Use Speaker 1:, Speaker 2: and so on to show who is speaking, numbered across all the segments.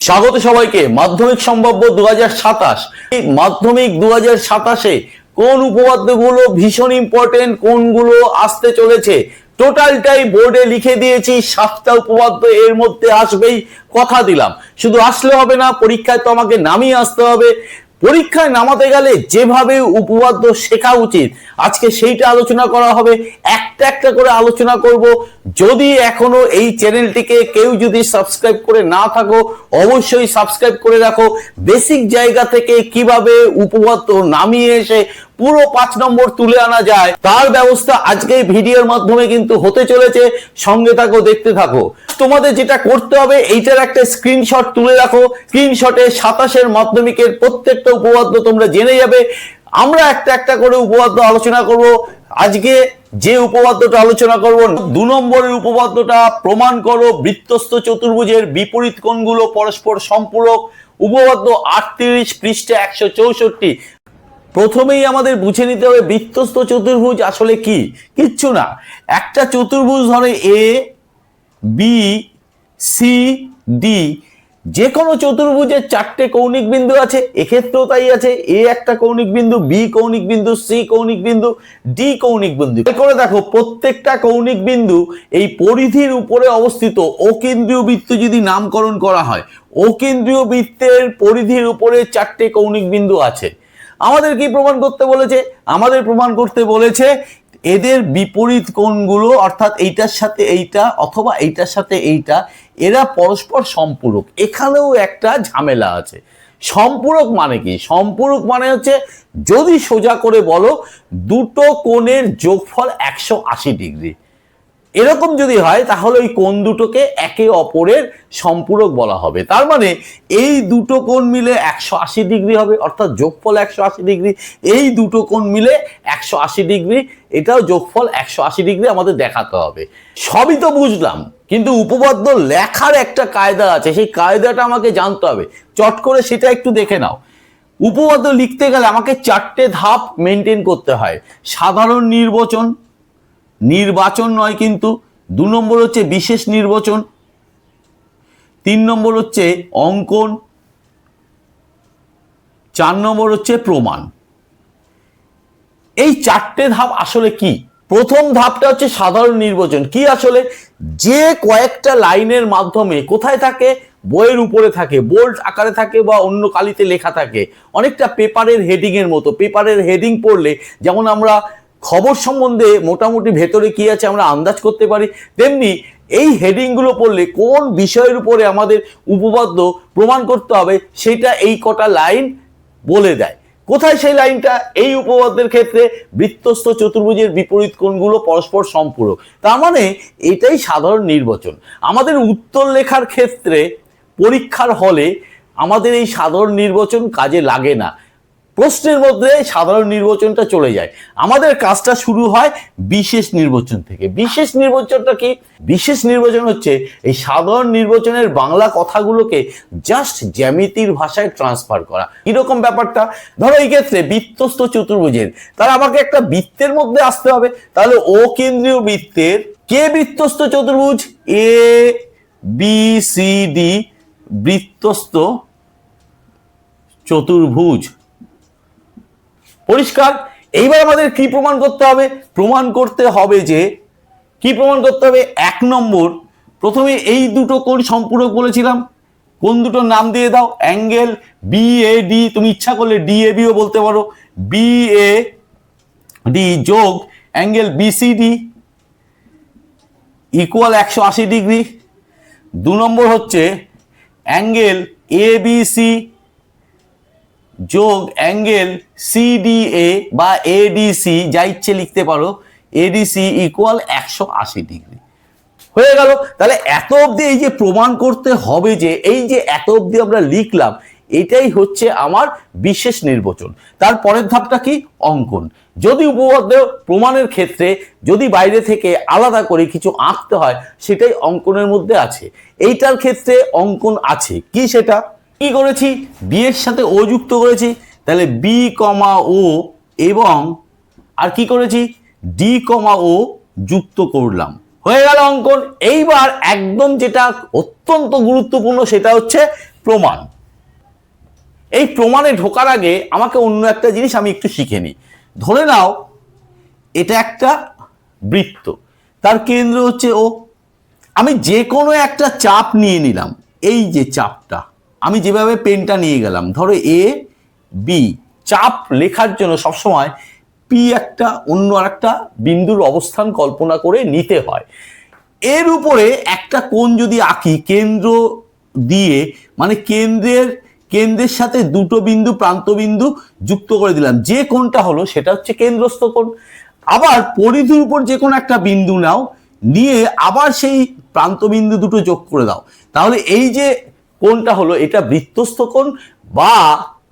Speaker 1: স্বাগত সবাইকে। মাধ্যমিক সম্ভাব্য 2027 এই মাধ্যমিক 2027-এ কোন উপপাদ্যগুলো ভীষণ ইম্পর্টেন্ট, কোনগুলো আসতে চলেছে, টোটালটাই বোর্ডে লিখে দিয়েছি। 7টা উপপাদ্য এর মধ্যে আসবেই, কথা দিলাম। শুধু আসলে হবে না, পরীক্ষায় তো আমাকে নামিয়ে আসতে হবে। পরীক্ষায় নামাতে গেলে যেভাবে উপপাদ্য শেখা উচিত আজকে সেইটা আলোচনা করা হবে। একটা একটা করে আলোচনা করব। যদি এখনো এই চ্যানেলটিকে কেউ যদি সাবস্ক্রাইব করে না থাকো অবশ্যই সাবস্ক্রাইব করে রাখো। বেসিক জায়গা থেকে কিভাবে উপপাদ্য নামিয়ে এসে পুরো 5 নম্বর তুলে আনা যায় তার ব্যবস্থা আজকে ভিডিওর মাধ্যমে কিন্তু হতে চলেছে। সঙ্গে থাকো, দেখতে থাকো। তোমাদের যেটা করতে হবে এইটার একটা স্ক্রিনশট তুলে রাখো। স্ক্রিনশটে 27-এর মাধ্যমিকের প্রত্যেকটা উপপাদ্য তোমরা জেনে যাবে। আমরা একটা একটা করে উপপাদ্য আলোচনা করব। আজকে যে উপপাদ্যটা আলোচনা করব 2 নম্বরের উপপাদ্যটা, প্রমাণ করো বৃত্তস্থ চতুর্ভুজের বিপরীত কোণগুলো পরস্পর সম্পূরক। উপপাদ্য 38 পৃষ্ঠা 164। প্রথমেই আমাদের বুঝে নিতে হবে বৃত্তস্থ চতুর্ভুজ আসলে কি। কিচ্ছু না, একটা চতুর্ভুজ ধরে এ বি সি ডি। যে কোনো চতুর্ভুজের 4টে কৌণিক বিন্দু আছে, এক্ষেত্রেও তাই আছে। এ একটা কৌণিক বিন্দু, বি কৌণিক বিন্দু, সি কৌণিক বিন্দু, ডি কৌণিক বিন্দু। করে দেখো প্রত্যেকটা কৌণিক বিন্দু এই পরিধির উপরে অবস্থিত। অকেন্দ্রীয় বৃত্ত যদি নামকরণ করা হয়, অকেন্দ্রীয় বৃত্তের পরিধির উপরে 4টে কৌণিক বিন্দু আছে। আমাদের কি প্রমাণ করতে বলেছে? আমাদের প্রমাণ করতে বলেছে এদের বিপরীত কোণগুলো, অর্থাৎ এইটার সাথে এইটা অথবা এইটার সাথে এইটা, এরা পরস্পর সম্পূরক। এখানেও একটা ঝামেলা আছে। সম্পূরক মানে কি? সম্পূরক মানে হচ্ছে যদি সোজা করে বলো দুটো কোণের যোগফল 180 ডিগ্রি, এরকম যদি হয় তাহলে ওই কোণ দুটোকে একে অপরের সম্পূরক বলা হবে। তার মানে এই দুটো কোণ মিলে 180 ডিগ্রি হবে, অর্থাৎ যোগফল 180 ডিগ্রি। এই দুটো কোণ মিলে 180 ডিগ্রি, এটাও যোগফল 180 ডিগ্রি আমাদের দেখাতে হবে। সবই তো বুঝলাম, কিন্তু উপপাদ্য লেখার একটা কায়দা আছে, সেই কায়দাটা আমাকে জানতে হবে। চট করে সেটা একটু দেখে নাও। উপপাদ্য লিখতে গেলে আমাকে 4টে ধাপ মেনটেন করতে হয়। সাধারণ নির্বাচন, নির্বাচন নয় কিন্তু। 2 নম্বর হচ্ছে বিশেষ নির্বাচন, 3 নম্বর হচ্ছে অঙ্কন, 4 নম্বর হচ্ছে প্রমাণ। এই 4টে ধাপ আসলে কি? প্রথম ধাপটা হচ্ছে সাধারণ নির্বাচন। কি আসলে? যে কয়েকটা লাইনের মাধ্যমে কোথায় থাকে? বইয়ের উপরে থাকে, বোল্ড আকারে থাকে বা অন্য কালিতে লেখা থাকে, অনেকটা পেপারের হেডিং এর মতো। পেপারের হেডিং পড়লে যেমন আমরা খবর সম্বন্ধে মোটামুটি ভেতরে কি আছে আমরা আন্দাজ করতে পারি, তেমনি এই হেডিংগুলো পড়লে কোন বিষয়ের উপরে আমাদের উপপাদ্য প্রমাণ করতে হবে সেটা এই কটা লাইন বলে দেয়। কোথায় সেই লাইনটা? এই উপপাদ্যের ক্ষেত্রে বৃত্তস্থ চতুর্ভুজের বিপরীত কোণগুলো পরস্পর সম্পূরক। তার মানে এটাই সাধারণ নির্বাচন। আমাদের উত্তর লেখার ক্ষেত্রে পরীক্ষার হলে আমাদের এই সাধারণ নির্বাচন কাজে লাগে না, প্রশ্নের মধ্যে সাধারণ নির্বাচনটা চলে যায়। আমাদের কাজটা শুরু হয় বিশেষ নির্বাচন থেকে। বিশেষ নির্বাচনটা কি? বিশেষ নির্বাচন হচ্ছে এই সাধারণ নির্বাচনের বাংলা কথাগুলোকে জাস্ট জ্যামিতির ভাষায় ট্রান্সফার করা। কিরকম ব্যাপারটা? ধরো এই ক্ষেত্রে বৃত্তস্থ চতুর্ভুজের, তাহলে আমাকে একটা বৃত্তের মধ্যে আসতে হবে। তাহলে অকেন্দ্রীয় বৃত্তের কে বৃত্তস্থ চতুর্ভুজ? এ বি সি ডি বৃত্তস্থ চতুর্ভুজ। পরিষ্কার? এইবার আমাদের কি প্রমাণ করতে হবে? প্রমাণ করতে হবে যে, কি প্রমাণ করতে হবে? 1 নম্বর, প্রথমে এই দুটো কোণ সম্পূরক বলেছিলাম। কোণ দুটোর নাম দিয়ে দাও। অ্যাঙ্গেল বি এ ডি, তুমি ইচ্ছা করলে ডি এ বিও বলতে পারো। বি এ ডি যোগ অ্যাঙ্গেল বিসিডি ইকুয়াল 180 ডিগ্রি। 2 নম্বর হচ্ছে অ্যাঙ্গেল এ বি সি যোগ অ্যাঙ্গেল সিডিএ বা এডিসি, যা ইচ্ছে লিখতে পারো, এডিসি ইকুয়াল 180 ডিগ্রি। হয়ে গেল। তাহলে এত অবধি এই যে প্রমাণ করতে হবে, যে এই যে এত অবধি আমরা লিখলাম, এটাই হচ্ছে আমার বিশেষ নির্বাচন। তারপরের ধাপটা কি? অঙ্কন। যদি উপপাদ্য প্রমাণের ক্ষেত্রে যদি বাইরে থেকে আলাদা করে কিছু আঁকতে হয়, সেটাই অঙ্কনের মধ্যে আছে। এইটার ক্ষেত্রে অঙ্কন আছে। কি সেটা? কি করেছি? বি এর সাথে ও যুক্ত করেছি, তাহলে বি কমা ও, এবং আর কি করেছি? ডি কমা ও যুক্ত করলাম। হয়ে গেল অঙ্কন। এইবার একদম যেটা অত্যন্ত গুরুত্বপূর্ণ সেটা হচ্ছে প্রমাণ। এই প্রমাণে ঢোকার আগে আমাকে অন্য একটা জিনিস আমি একটু শিখে নিই। ধরে নাও এটা একটা বৃত্ত, তার কেন্দ্র হচ্ছে ও। আমি যে কোনো একটা চাপ নিয়ে নিলাম, এই যে চাপটা আমি যেভাবে পেনটা নিয়ে গেলাম, ধরো এ বি, চাপ লেখার জন্য সবসময় পি একটা অন্য আর একটা বিন্দুর অবস্থান কল্পনা করে নিতে হয়। এর উপরে একটা কোণ যদি আঁকি কেন্দ্র দিয়ে, মানে কেন্দ্রের সাথে দুটো বিন্দু প্রান্ত বিন্দু যুক্ত করে দিলাম, যে কোণটা হলো সেটা হচ্ছে কেন্দ্রস্থ কোণ। আবার পরিধির উপর যে কোনো একটা বিন্দু নাও, নিয়ে আবার সেই প্রান্ত বিন্দু দুটো যোগ করে দাও, তাহলে এই যে কোণটা হলো এটা বৃত্তস্থ কোণ বা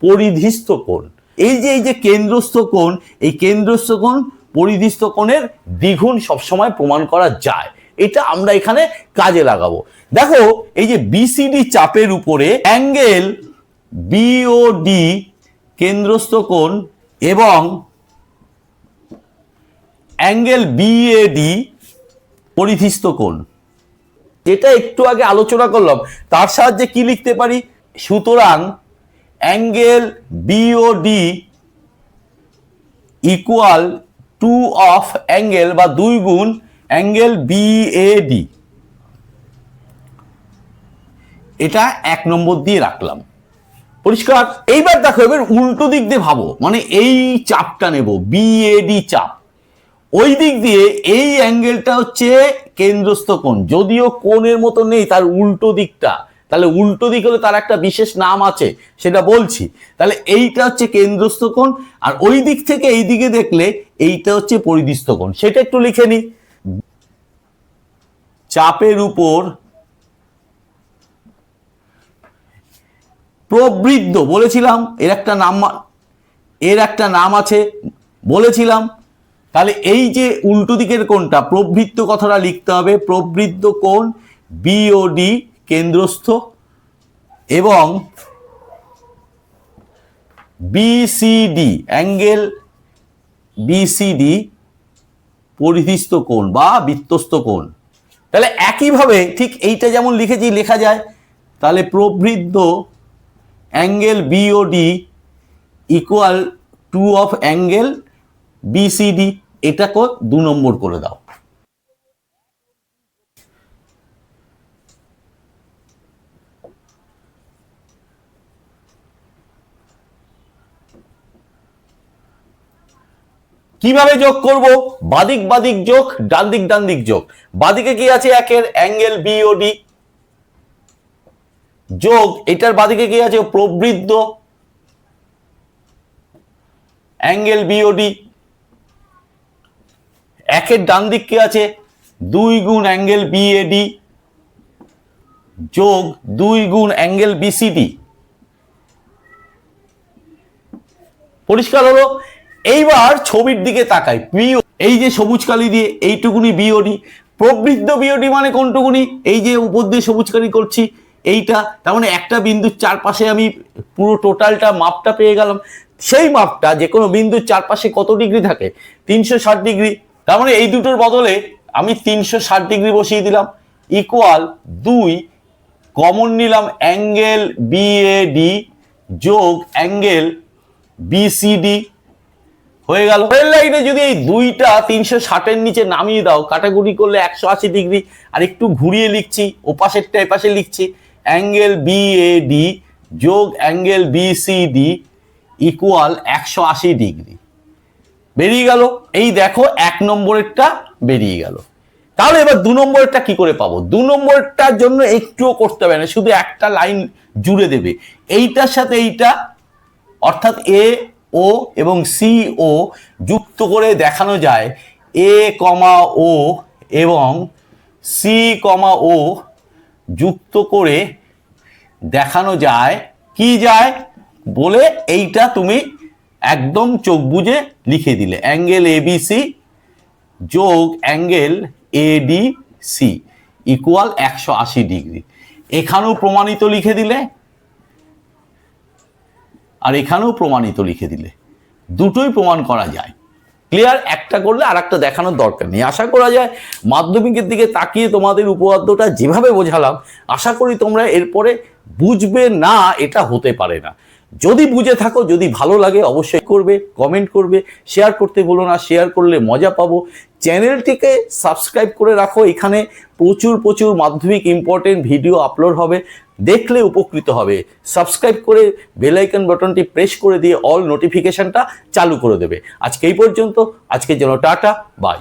Speaker 1: পরিধিস্থ কোণ। এই যে কেন্দ্রস্থ কোণ, এই কেন্দ্রস্থ কোণ পরিধিস্থ কোণের দ্বিগুণ সবসময় প্রমাণ করা যায়। এটা আমরা এখানে কাজে লাগাবো। দেখো এই যে বিসিডি চাপের উপরে অ্যাঙ্গেল বিওডি কেন্দ্রস্থ কোণ এবং অ্যাঙ্গেল বিএডি পরিধিস্থ কোণ, যেটা একটু আগে আলোচনা করলাম, তার সাহায্যে কি লিখতে পারি? সুতরাং angle BOD equal to of angle বা 2 গুণ অ্যাঙ্গেল বিএডি। এটা 1 নম্বর দিয়ে রাখলাম, পরিষ্কার? এইবার দেখো, এবার উল্টো দিক দিয়ে ভাবো, মানে এই চাপটা নেব বিএডি চাপ, ওই দিক দিয়ে এই অ্যাঙ্গেলটা হচ্ছে কেন্দ্রস্থ কোণ, যদিও কোণের মতো নেই, তার উল্টো দিকটা। তাহলে উল্টো দিক হলে তার একটা বিশেষ নাম আছে, সেটা বলছি। তাহলে এইটা হচ্ছে কেন্দ্রস্থ কোণ, আর ওই দিক থেকে এই দিকে দেখলে এইটা হচ্ছে পরিধিস্থ কোণ। সেটা একটু লিখে নি। চাপের উপর প্রবৃদ্ধ বলেছিলাম, এর একটা নাম আছে বলেছিলাম। তাহলে এই যে উল্টো দিকের কোণটা, প্রবৃদ্ধ কথাটা লিখতে হবে, প্রবৃদ্ধ কোণ বিওডি কেন্দ্রস্থ এবং বিসিডি অ্যাঙ্গেল বিসিডি পরিধিস্থ কোণ বা বৃত্তস্থ কোণ। তাহলে একইভাবে ঠিক এইটা যেমন লিখেছি লেখা যায়। তাহলে প্রবৃদ্ধ angle BOD equal to of angle BCD, এটাকে 2 নম্বর করে দাও। কিভাবে যোগ করব? বাদিক বাদিক যোগ, ডান দিক যোগ। বাদিকে কি আছে? একের অ্যাঙ্গেল বিওডি যোগ এটার বাদিকে কি আছে? প্রবৃদ্ধ অ্যাঙ্গেল বিওডি। একের ডান দিক কি আছে? 2 গুণ অ্যাঙ্গেল বিএডি যোগ 2 গুণ অ্যাঙ্গেল বিসিডি। পরিষ্কার হলো? এইবার ছবির দিকে তাকাই, এই যে সবুজ কালি দিয়ে এইটুকুনি বিওডি, প্রবৃদ্ধ বিওডি মানে কোনটুকুনি? এই যে উপর দিয়ে সবুজ কালি করছি এইটা, তার মানে একটা বিন্দুর চারপাশে আমি পুরো টোটালটা মাপটা পেয়ে গেলাম। সেই মাপটা যে কোনো বিন্দুর চারপাশে কত ডিগ্রি থাকে? 360 ডিগ্রি। তার মানে এই দুটোর বদলে আমি 360 ডিগ্রি বসিয়ে দিলাম, ইকুয়াল 2 কমন নিলাম অ্যাঙ্গেল বিএডি যোগ অ্যাঙ্গেল বিসিডি, হয়ে গেল। রেল লাইনে যদি এই 2টা 360-এর নিচে নামিয়ে দাও, কাটাকুটি করলে 180 ডিগ্রি, আর একটু ঘুরিয়ে লিখছি, ওপাশেরটা এপাশে লিখছি, অ্যাঙ্গেল বিএডি যোগ অ্যাঙ্গেল বিসিডি ইকুয়াল 180 ডিগ্রি। বেরিয়ে গেল। এই দেখো 1 নম্বরেরটা বেরিয়ে গেল। তাহলে এবার 2 নম্বরেরটা কি করে পাবো? 2 নম্বরটার জন্য একটুও করতে হবে না, শুধু একটা লাইন জুড়ে দেবে এইটার সাথে এইটা, অর্থাৎ এ ও এবং সি ও যুক্ত করে দেখানো যায় এ কমা ও এবং সি কমা ও যুক্ত করে দেখানো যায় কি যায় বলে এইটা তুমি একদম চোখ বুঝে লিখে দিলে, অ্যাঙ্গেল এবিসি যোগ অ্যাঙ্গেল এডিসি ইকুয়াল 180 ডিগ্রি। এখানেও প্রমাণিত লিখে দিলে আর এখানেও প্রমাণিত লিখে দিলে, দুটোই প্রমাণ করা যায়। ক্লিয়ার? একটা করলে আর একটা দেখানোর দরকার নেই। আশা করা যায় মাধ্যমিকের দিকে তাকিয়ে তোমাদের উপপাদ্যটা যেভাবে বোঝালাম, আশা করি তোমরা এরপরে বুঝবে না এটা হতে পারে না। যদি বুঝে থাকো, যদি ভালো লাগে অবশ্যই করবে, কমেন্ট করবে, শেয়ার করতে বলো না, শেয়ার করলে মজা পাবো। চ্যানেলটিকে সাবস্ক্রাইব করে রাখো, এখানে প্রচুর প্রচুর মাধ্যমিক ইম্পর্টেন্ট ভিডিও আপলোড হবে, দেখলে উপকৃত হবে। সাবস্ক্রাইব করে বেল আইকন বাটনটি প্রেস করে দিয়ে অল নোটিফিকেশনটা চালু করে দেবে। আজকে এই পর্যন্ত, আজকের জন্য টাটা, বাই।